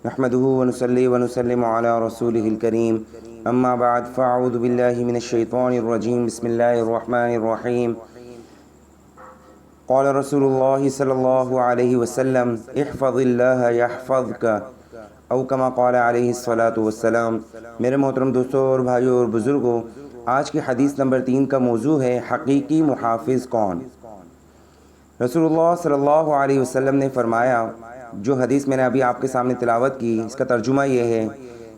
نحمده ونصلي ونسلم على رسوله الكريم اما بعد فاعوذ بالله من الشيطان الرجيم بسم الله الرحمن الرحيم قال رسول الله صلى الله عليه وسلم احفظ الله يحفظك او كما قال عليه الصلاة والسلام۔ میرے محترم دوستوں اور بھائیوں اور بزرگوں، آج کی حدیث نمبر 3 کا موضوع ہے حقیقی محافظ کون۔ رسول اللہ صلی اللہ علیہ وسلم نے فرمایا، جو حدیث میں نے ابھی آپ کے سامنے تلاوت کی، اس کا ترجمہ یہ ہے،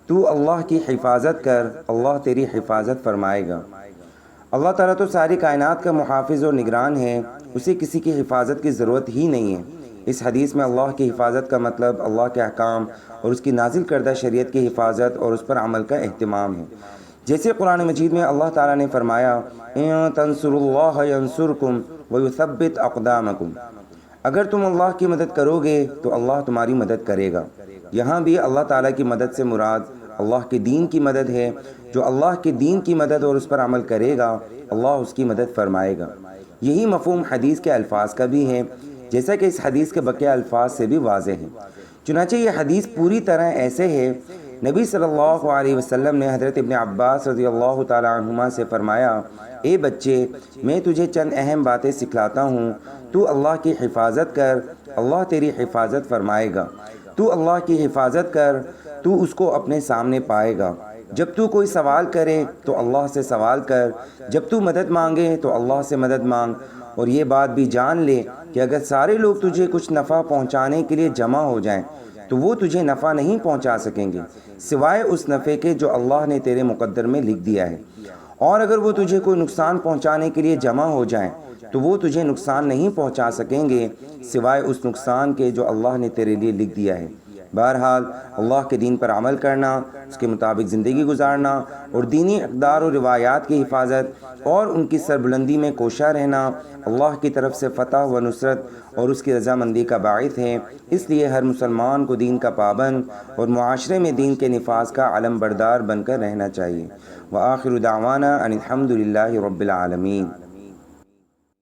تو اللہ کی حفاظت کر، اللہ تیری حفاظت فرمائے گا۔ اللہ تعالیٰ تو ساری کائنات کا محافظ اور نگران ہے، اسے کسی کی حفاظت کی ضرورت ہی نہیں ہے۔ اس حدیث میں اللہ کی حفاظت کا مطلب اللہ کے احکام اور اس کی نازل کردہ شریعت کی حفاظت اور اس پر عمل کا اہتمام ہے۔ جیسے قرآن مجید میں اللہ تعالیٰ نے فرمایا، ان تنصروا اللہ ینصرکم ویثبت اقدامکم، اگر تم اللہ کی مدد کرو گے تو اللہ تمہاری مدد کرے گا۔ یہاں بھی اللہ تعالیٰ کی مدد سے مراد اللہ کے دین کی مدد ہے۔ جو اللہ کے دین کی مدد اور اس پر عمل کرے گا، اللہ اس کی مدد فرمائے گا۔ یہی مفہوم حدیث کے الفاظ کا بھی ہے، جیسا کہ اس حدیث کے بقیہ الفاظ سے بھی واضح ہے۔ چنانچہ یہ حدیث پوری طرح ایسے ہے، نبی صلی اللہ علیہ وسلم نے حضرت ابن عباس رضی اللہ تعالیٰ عنہما سے فرمایا، اے بچے، میں تجھے چند اہم باتیں سکھلاتا ہوں، تو اللہ کی حفاظت کر، اللہ تیری حفاظت فرمائے گا۔ تو اللہ کی حفاظت کر، تو اس کو اپنے سامنے پائے گا۔ جب تو کوئی سوال کرے تو اللہ سے سوال کر، جب تو مدد مانگے تو اللہ سے مدد مانگ، اور یہ بات بھی جان لے کہ اگر سارے لوگ تجھے کچھ نفع پہنچانے کے لیے جمع ہو جائیں تو وہ تجھے نفع نہیں پہنچا سکیں گے سوائے اس نفع کے جو اللہ نے تیرے مقدر میں لکھ دیا ہے، اور اگر وہ تجھے کوئی نقصان پہنچانے کے لیے جمع ہو جائیں تو وہ تجھے نقصان نہیں پہنچا سکیں گے سوائے اس نقصان کے جو اللہ نے تیرے لیے لکھ دیا ہے۔ بہرحال اللہ کے دین پر عمل کرنا، اس کے مطابق زندگی گزارنا اور دینی اقدار و روایات کی حفاظت اور ان کی سربلندی میں کوشاں رہنا اللہ کی طرف سے فتح و نصرت اور اس کی رضامندی کا باعث ہے۔ اس لیے ہر مسلمان کو دین کا پابند اور معاشرے میں دین کے نفاذ کا علم بردار بن کر رہنا چاہیے۔ وآخر دعوانا ان الحمد للہ رب العالمین۔